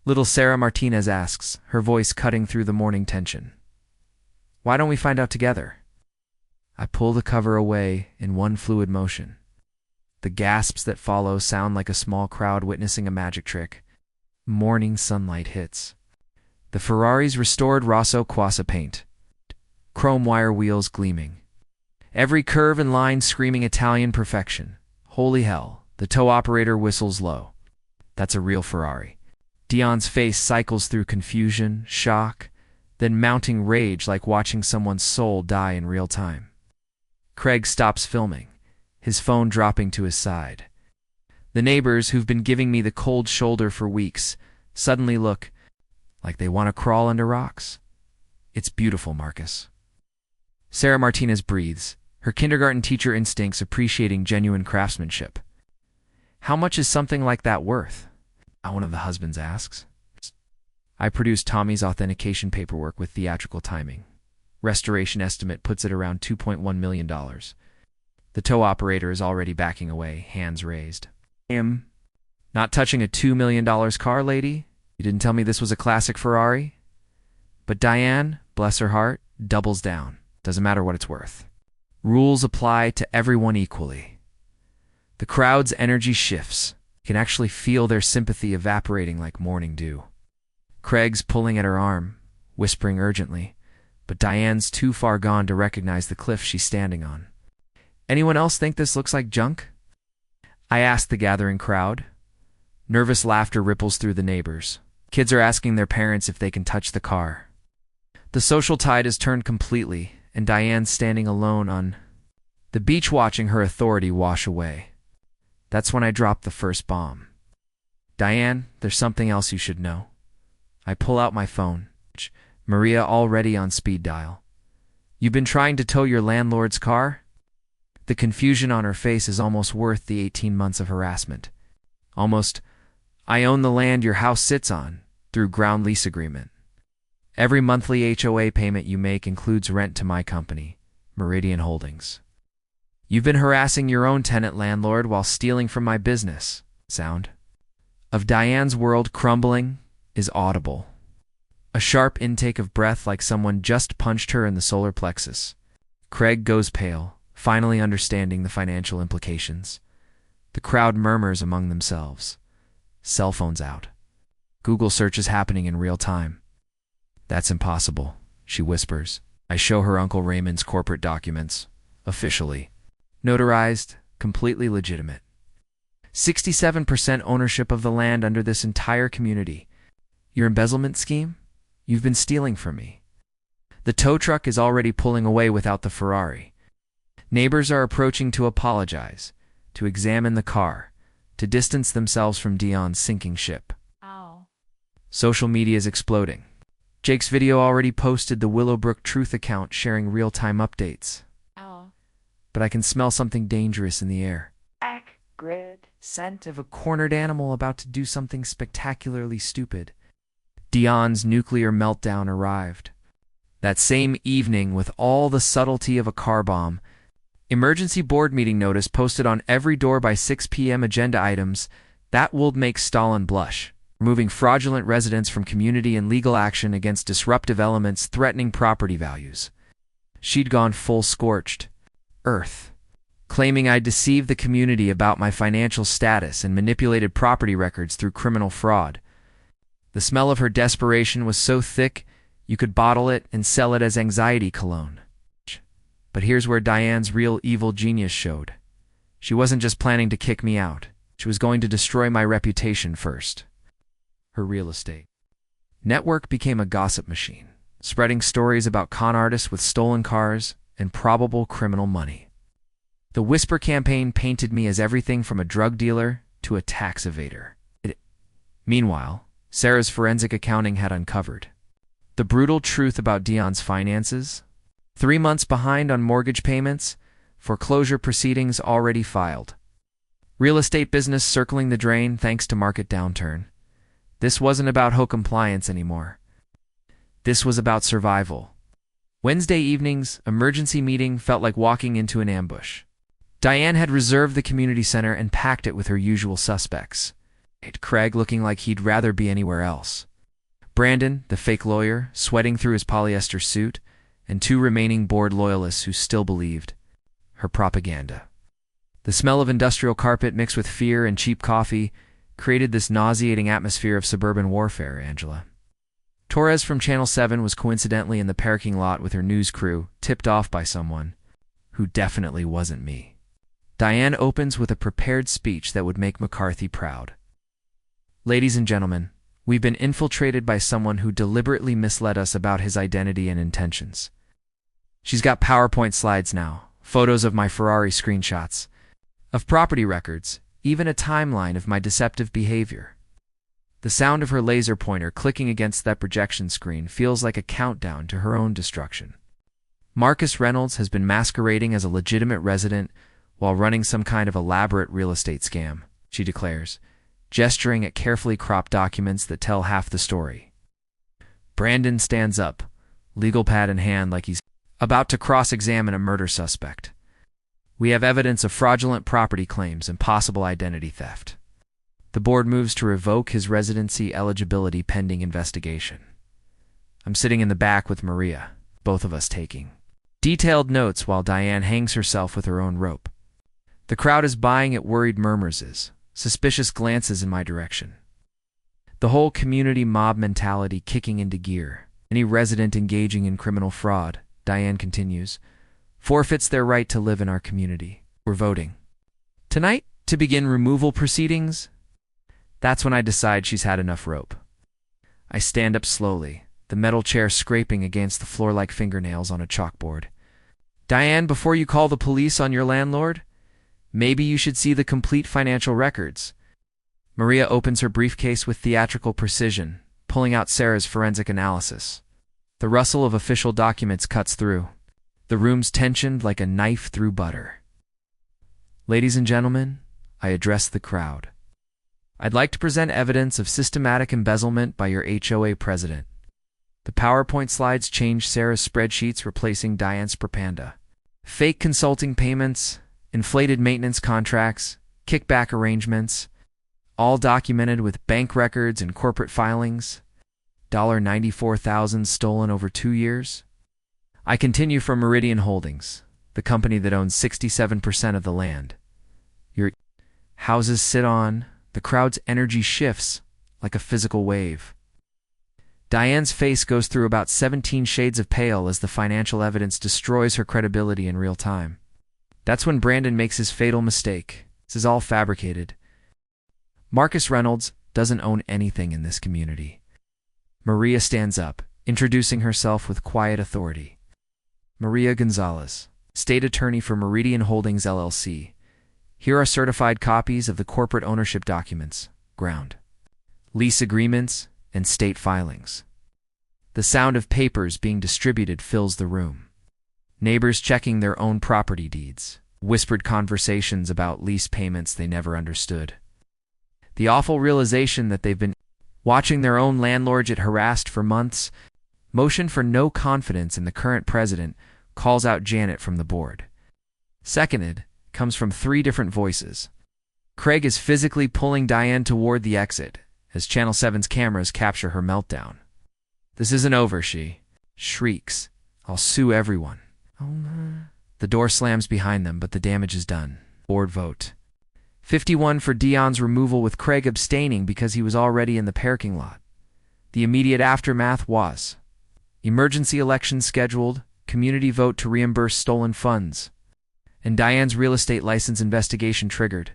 Little Sarah Martinez asks, her voice cutting through the morning tension. Why don't we find out together? I pull the cover away in one fluid motion. The gasps that follow sound like a small crowd witnessing a magic trick. Morning sunlight hits. The Ferrari's restored Rosso Quassa paint. Chrome wire wheels gleaming. Every curve and line screaming Italian perfection. Holy hell, the tow operator whistles low. That's a real Ferrari. Dion's face cycles through confusion, shock, then mounting rage like watching someone's soul die in real time. Craig stops filming, his phone dropping to his side. The neighbors, who've been giving me the cold shoulder for weeks, suddenly look like they want to crawl under rocks. It's beautiful, Marcus. Sarah Martinez breathes, her kindergarten teacher instincts appreciating genuine craftsmanship. How much is something like that worth? One of the husbands asks. I produce Tommy's authentication paperwork with theatrical timing. Restoration estimate puts it around $2.1 million. The tow operator is already backing away, hands raised. Not touching a $2 million car, lady? You didn't tell me this was a classic Ferrari? But Diane, bless her heart, doubles down. Doesn't matter what it's worth. Rules apply to everyone equally. The crowd's energy shifts. You can actually feel their sympathy evaporating like morning dew. Craig's pulling at her arm, whispering urgently, but Diane's too far gone to recognize the cliff she's standing on. Anyone else think this looks like junk? I ask the gathering crowd. Nervous laughter ripples through the neighbors. Kids are asking their parents if they can touch the car. The social tide has turned completely, and Diane's standing alone on the beach watching her authority wash away. That's when I drop the first bomb. Diane, there's something else you should know. I pull out my phone. Maria already on speed dial. You've been trying to tow your landlord's car? The confusion on her face is almost worth the 18 months of harassment. Almost, I own the land your house sits on, through ground lease agreement. Every monthly HOA payment you make includes rent to my company, Meridian Holdings. You've been harassing your own tenant landlord while stealing from my business. Sound of Diane's world crumbling is audible. A sharp intake of breath like someone just punched her in the solar plexus. Craig goes pale, finally understanding the financial implications. The crowd murmurs among themselves. Cell phones out. Google search is happening in real time. That's impossible, she whispers. I show her Uncle Raymond's corporate documents. Officially. Notarized, completely legitimate. 67% ownership of the land under this entire community. Your embezzlement scheme? You've been stealing from me. The tow truck is already pulling away without the Ferrari. Neighbors are approaching to apologize, to examine the car, to distance themselves from Dion's sinking ship. Ow. Social media is exploding. Jake's video already posted the Willowbrook Truth account sharing real-time updates. Ow. But I can smell something dangerous in the air. Grid. Scent of a cornered animal about to do something spectacularly stupid. Dion's nuclear meltdown arrived. That same evening, with all the subtlety of a car bomb, emergency board meeting notice posted on every door by 6 p.m. agenda items, that will make Stalin blush, removing fraudulent residents from community and legal action against disruptive elements threatening property values. She'd gone full scorched earth, claiming I'd deceived the community about my financial status and manipulated property records through criminal fraud. The smell of her desperation was so thick, you could bottle it and sell it as anxiety cologne. But here's where Diane's real evil genius showed. She wasn't just planning to kick me out. She was going to destroy my reputation first. Her real estate network became a gossip machine, spreading stories about con artists with stolen cars and probable criminal money. The Whisper campaign painted me as everything from a drug dealer to a tax evader. Meanwhile, Sarah's forensic accounting had uncovered the brutal truth about Dion's finances. 3 months behind on mortgage payments, foreclosure proceedings already filed. Real estate business circling the drain thanks to market downturn. This wasn't about hoe compliance anymore. This was about survival. Wednesday evening's emergency meeting felt like walking into an ambush. Diane had reserved the community center and packed it with her usual suspects. Craig looking like he'd rather be anywhere else. Brandon, the fake lawyer, sweating through his polyester suit, and 2 remaining board loyalists who still believed her propaganda. The smell of industrial carpet mixed with fear and cheap coffee created this nauseating atmosphere of suburban warfare, Angela. Torres from Channel 7 was coincidentally in the parking lot with her news crew, tipped off by someone who definitely wasn't me. Diane opens with a prepared speech that would make McCarthy proud. Ladies and gentlemen, we've been infiltrated by someone who deliberately misled us about his identity and intentions. She's got PowerPoint slides now, photos of my Ferrari screenshots, of property records, even a timeline of my deceptive behavior. The sound of her laser pointer clicking against that projection screen feels like a countdown to her own destruction. Marcus Reynolds has been masquerading as a legitimate resident while running some kind of elaborate real estate scam, she declares, gesturing at carefully cropped documents that tell half the story. Brandon stands up, legal pad in hand like he's about to cross-examine a murder suspect. We have evidence of fraudulent property claims and possible identity theft. The board moves to revoke his residency eligibility pending investigation. I'm sitting in the back with Maria, both of us taking detailed notes while Diane hangs herself with her own rope. The crowd is buying at worried murmurs, suspicious glances in my direction. The whole community mob mentality kicking into gear. Any resident engaging in criminal fraud, Diane continues, forfeits their right to live in our community. We're voting tonight to begin removal proceedings. That's when I decide she's had enough rope. I stand up slowly, the metal chair scraping against the floor like fingernails on a chalkboard. Diane, before you call the police on your landlord, maybe you should see the complete financial records. Maria opens her briefcase with theatrical precision, pulling out Sarah's forensic analysis. The rustle of official documents cuts through. The room's tensioned like a knife through butter. Ladies and gentlemen, I address the crowd. I'd like to present evidence of systematic embezzlement by your HOA president. The PowerPoint slides change Sarah's spreadsheets, replacing Diane's propaganda. Fake consulting payments, inflated maintenance contracts, kickback arrangements, all documented with bank records and corporate filings. $94,000 stolen over 2 years. I continue from Meridian Holdings, the company that owns 67% of the land your houses sit on. The crowd's energy shifts like a physical wave. Diane's face goes through about 17 shades of pale as the financial evidence destroys her credibility in real time. That's when Brandon makes his fatal mistake. This is all fabricated. Marcus Reynolds doesn't own anything in this community. Maria stands up, introducing herself with quiet authority. Maria Gonzalez, State Attorney for Meridian Holdings, LLC. Here are certified copies of the corporate ownership documents, ground lease agreements, and state filings. The sound of papers being distributed fills the room. Neighbors checking their own property deeds, whispered conversations about lease payments they never understood. The awful realization that they've been watching their own landlord get harassed for months. Motion for no confidence in the current president calls out Janet from the board. Seconded comes from 3 different voices. Craig is physically pulling Diane toward the exit as Channel 7's cameras capture her meltdown. This isn't over, she shrieks. I'll sue everyone. The door slams behind them, but the damage is done. Board vote. 51 for Dion's removal, with Craig abstaining because he was already in the parking lot. The immediate aftermath was emergency election scheduled, community vote to reimburse stolen funds, and Diane's real estate license investigation triggered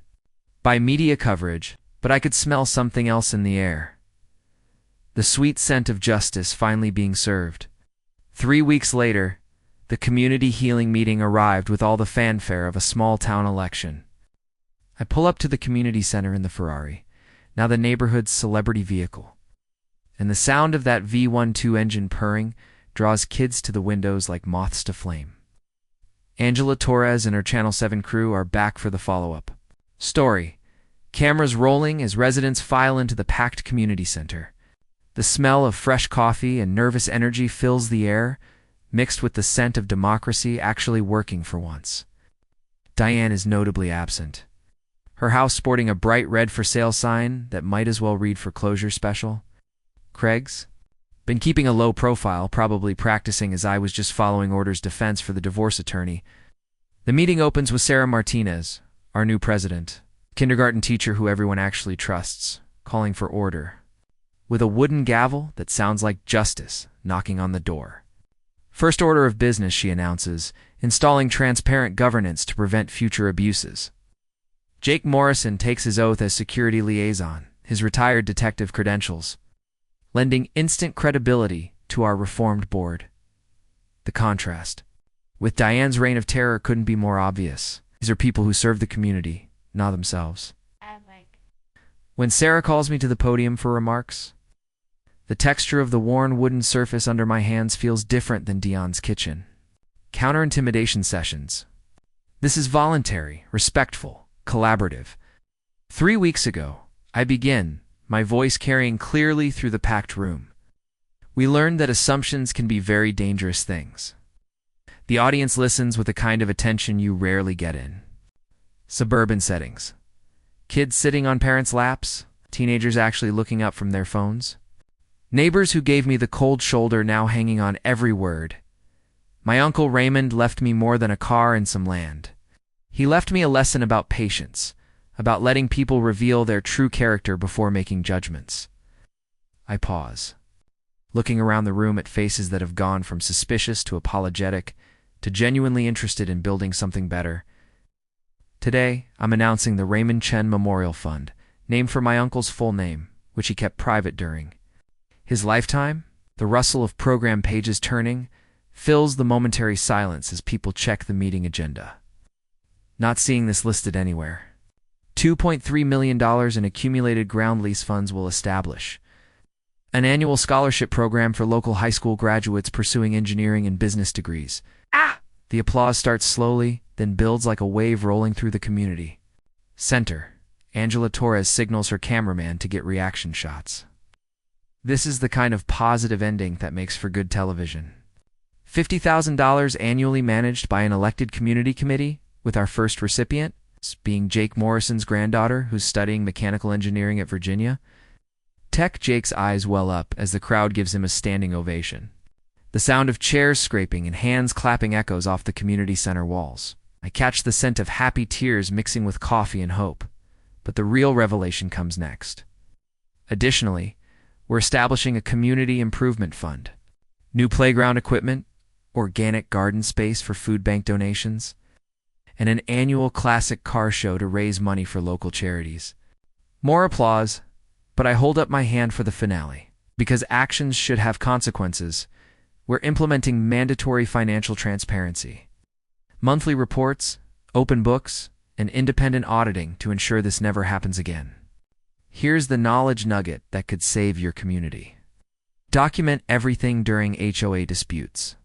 by media coverage, but I could smell something else in the air. The sweet scent of justice finally being served. 3 weeks later, the community healing meeting arrived with all the fanfare of a small-town election. I pull up to the community center in the Ferrari, now the neighborhood's celebrity vehicle, and the sound of that V12 engine purring draws kids to the windows like moths to flame. Angela Torres and her Channel 7 crew are back for the follow-up story. Cameras rolling as residents file into the packed community center. The smell of fresh coffee and nervous energy fills the air, mixed with the scent of democracy actually working for once. Diane is notably absent. Her house sporting a bright red for sale sign that might as well read foreclosure special. Craig's been keeping a low profile, probably practicing as I was just following orders defense for the divorce attorney. The meeting opens with Sarah Martinez, our new president, kindergarten teacher who everyone actually trusts, calling for order, with a wooden gavel that sounds like justice knocking on the door. First order of business, she announces, installing transparent governance to prevent future abuses. Jake Morrison takes his oath as security liaison, his retired detective credentials, lending instant credibility to our reformed board. The contrast with Diane's reign of terror couldn't be more obvious. These are people who serve the community, not themselves. When Sarah calls me to the podium for remarks, the texture of the worn wooden surface under my hands feels different than Dion's kitchen. counter-intimidation sessions. This is voluntary, respectful, collaborative. 3 weeks ago, I begin, my voice carrying clearly through the packed room. We learned that assumptions can be very dangerous things. The audience listens with a kind of attention you rarely get in suburban settings. Kids sitting on parents' laps, teenagers actually looking up from their phones. Neighbors who gave me the cold shoulder now hanging on every word. My Uncle Raymond left me more than a car and some land. He left me a lesson about patience, about letting people reveal their true character before making judgments. I pause, looking around the room at faces that have gone from suspicious to apologetic to genuinely interested in building something better. Today, I'm announcing the Raymond Chen Memorial Fund, named for my uncle's full name, which he kept private during his lifetime. The rustle of program pages turning fills the momentary silence as people check the meeting agenda. Not seeing this listed anywhere. $2.3 million in accumulated ground lease funds will establish an annual scholarship program for local high school graduates pursuing engineering and business degrees. The applause starts slowly, then builds like a wave rolling through the community. Center. Angela Torres signals her cameraman to get reaction shots. This is the kind of positive ending that makes for good television. $50,000 annually managed by an elected community committee, with our first recipient being Jake Morrison's granddaughter, who's studying mechanical engineering at Virginia. Tech Jake's eyes well up as the crowd gives him a standing ovation. The sound of chairs scraping and hands clapping echoes off the community center walls. I catch the scent of happy tears mixing with coffee and hope. But the real revelation comes next. Additionally, we're establishing a community improvement fund. New playground equipment, organic garden space for food bank donations, and an annual classic car show to raise money for local charities. More applause, but I hold up my hand for the finale. Because actions should have consequences, we're implementing mandatory financial transparency. Monthly reports, open books, and independent auditing to ensure this never happens again. Here's the knowledge nugget that could save your community. Document everything during HOA disputes.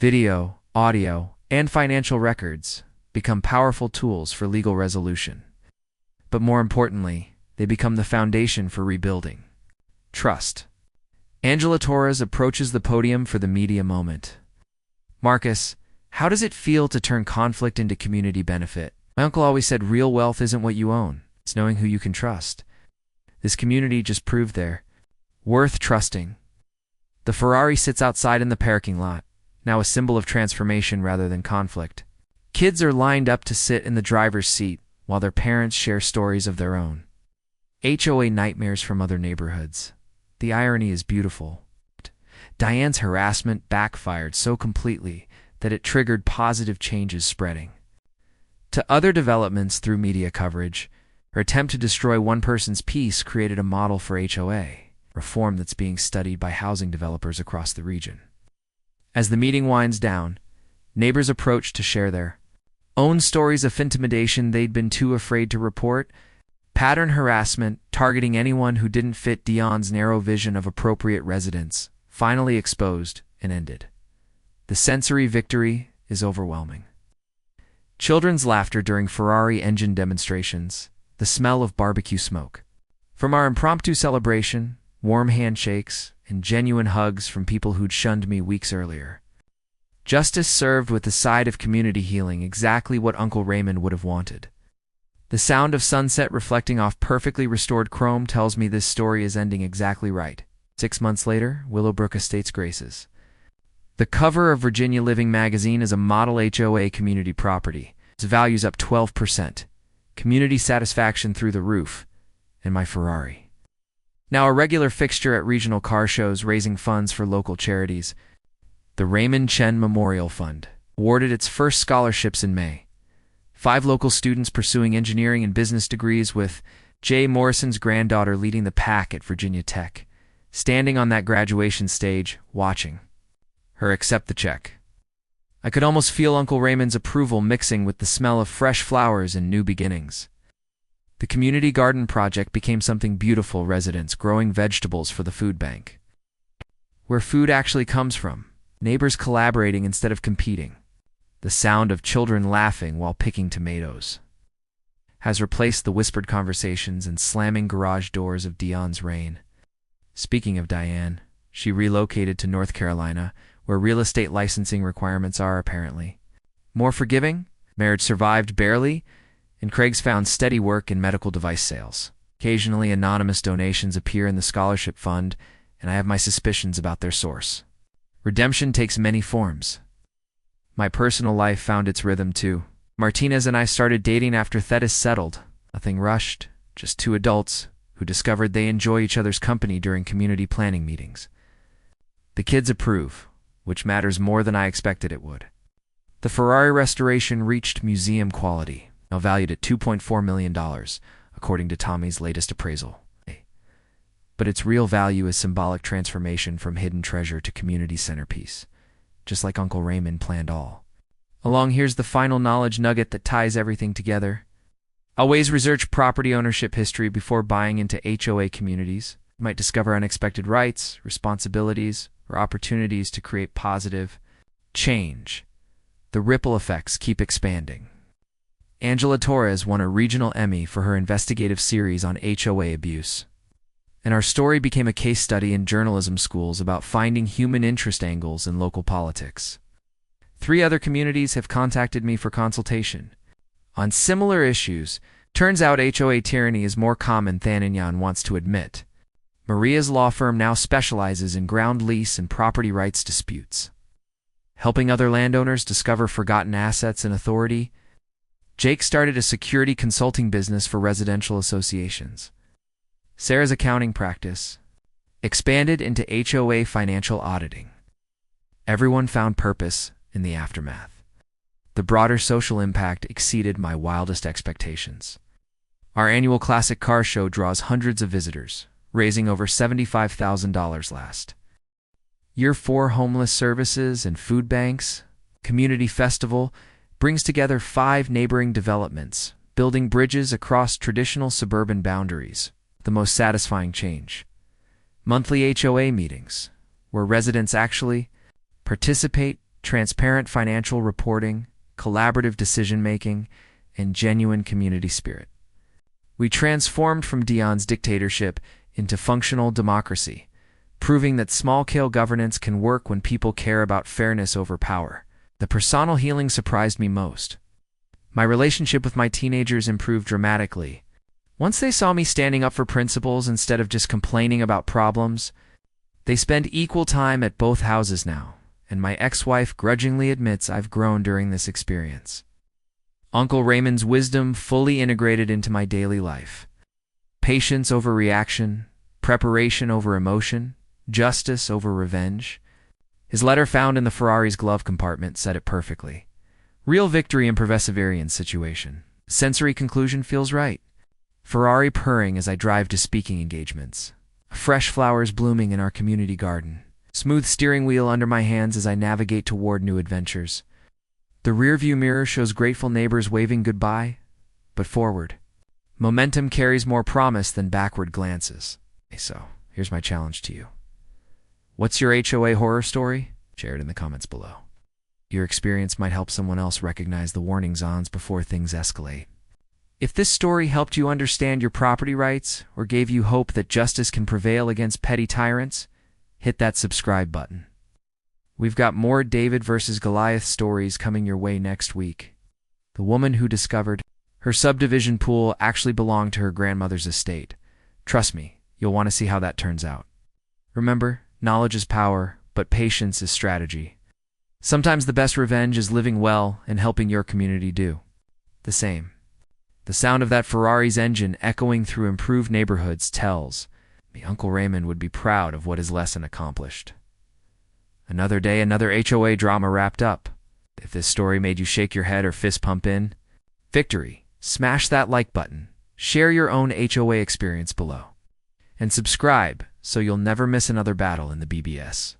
Video, audio, and financial records become powerful tools for legal resolution. But more importantly, they become the foundation for rebuilding trust. Angela Torres approaches the podium for the media moment. Marcus, how does it feel to turn conflict into community benefit? My uncle always said real wealth isn't what you own, it's knowing who you can trust. This community just proved they're worth trusting. The Ferrari sits outside in the parking lot, now a symbol of transformation rather than conflict. Kids are lined up to sit in the driver's seat while their parents share stories of their own HOA nightmares from other neighborhoods. The irony is beautiful. Diane's harassment backfired so completely that it triggered positive changes spreading to other developments through media coverage. Her attempt to destroy one person's peace created a model for HOA reform that's being studied by housing developers across the region. As the meeting winds down, neighbors approach to share their own stories of intimidation they'd been too afraid to report. Pattern harassment targeting anyone who didn't fit Dion's narrow vision of appropriate residence, finally exposed and ended. The sensory victory is overwhelming. Children's laughter during Ferrari engine demonstrations, the smell of barbecue smoke. From our impromptu celebration, warm handshakes, and genuine hugs from people who'd shunned me weeks earlier. Justice served with the side of community healing, exactly what Uncle Raymond would have wanted. The sound of sunset reflecting off perfectly restored chrome tells me this story is ending exactly right. 6 months later, Willowbrook Estates graces the cover of Virginia Living magazine is a model HOA community property. Its value's up 12%. Community satisfaction through the roof. And my Ferrari. Now a regular fixture at regional car shows raising funds for local charities. The Raymond Chen Memorial Fund awarded its first scholarships in May. 5 local students pursuing engineering and business degrees, with Jay Morrison's granddaughter leading the pack at Virginia Tech, standing on that graduation stage, watching her accept the check. I could almost feel Uncle Raymond's approval mixing with the smell of fresh flowers and new beginnings. The community garden project became something beautiful, residents growing vegetables for the food bank. Where food actually comes from, neighbors collaborating instead of competing. the sound of children laughing while picking tomatoes, has replaced the whispered conversations and slamming garage doors of Dion's reign. Speaking of Diane, she relocated to North Carolina, where real estate licensing requirements are apparently more forgiving. Marriage survived barely, and Craig's found steady work in medical device sales. Occasionally, anonymous donations appear in the scholarship fund, and I have my suspicions about their source. Redemption takes many forms. My personal life found its rhythm too. Martinez and I started dating after Thetis settled. Nothing rushed, just two adults who discovered they enjoy each other's company during community planning meetings. The kids approve, which matters more than I expected it would. The Ferrari restoration reached museum quality, now valued at $2.4 million, according to Tommy's latest appraisal. But its real value is symbolic transformation from hidden treasure to community centerpiece, just like Uncle Raymond planned all along. Here's the final knowledge nugget that ties everything together. Always research property ownership history before buying into HOA communities. You might discover unexpected rights, responsibilities, or opportunities to create positive change. The ripple effects keep expanding. Angela Torres won a regional Emmy for her investigative series on HOA abuse. And our story became a case study in journalism schools about finding human interest angles in local politics. 3 other communities have contacted me for consultation on similar issues. Turns out HOA tyranny is more common than Inyan wants to admit. Maria's law firm now specializes in ground lease and property rights disputes, helping other landowners discover forgotten assets and authority. Jake started a security consulting business for residential associations. Sarah's accounting practice expanded into HOA financial auditing. Everyone found purpose in the aftermath. The broader social impact exceeded my wildest expectations. Our annual classic car show draws hundreds of visitors, raising over $75,000 last year. 4 homeless services and food banks. Community festival brings together 5 neighboring developments, building bridges across traditional suburban boundaries. The most satisfying change: monthly HOA meetings, where residents actually participate, transparent financial reporting, collaborative decision-making, and genuine community spirit. We transformed from Dion's dictatorship into functional democracy, proving that small-scale governance can work when people care about fairness over power. The personal healing surprised me most. My relationship with my teenagers improved dramatically. Once they saw me standing up for principles instead of just complaining about problems, they spend equal time at both houses now, and my ex-wife grudgingly admits I've grown during this experience. Uncle Raymond's wisdom fully integrated into my daily life. Patience over reaction, preparation over emotion, justice over revenge. His letter found in the Ferrari's glove compartment said it perfectly. Real victory in Perseverance situation. Sensory conclusion feels right. Ferrari purring as I drive to speaking engagements. Fresh flowers blooming in our community garden. Smooth steering wheel under my hands as I navigate toward new adventures. The rearview mirror shows grateful neighbors waving goodbye, but forward. Momentum carries more promise than backward glances. So, here's my challenge to you. What's your HOA horror story? Share it in the comments below. Your experience might help someone else recognize the warning signs before things escalate. If this story helped you understand your property rights or gave you hope that justice can prevail against petty tyrants, hit that subscribe button. We've got more David versus Goliath stories coming your way next week. The woman who discovered her subdivision pool actually belonged to her grandmother's estate. Trust me, you'll want to see how that turns out. Remember, knowledge is power, but patience is strategy. Sometimes the best revenge is living well and helping your community do the same. The sound of that Ferrari's engine echoing through improved neighborhoods tells me Uncle Raymond would be proud of what his lesson accomplished. Another day, another HOA drama wrapped up. If this story made you shake your head or fist pump in victory, smash that like button, share your own HOA experience below, and subscribe so you'll never miss another battle in the BBS.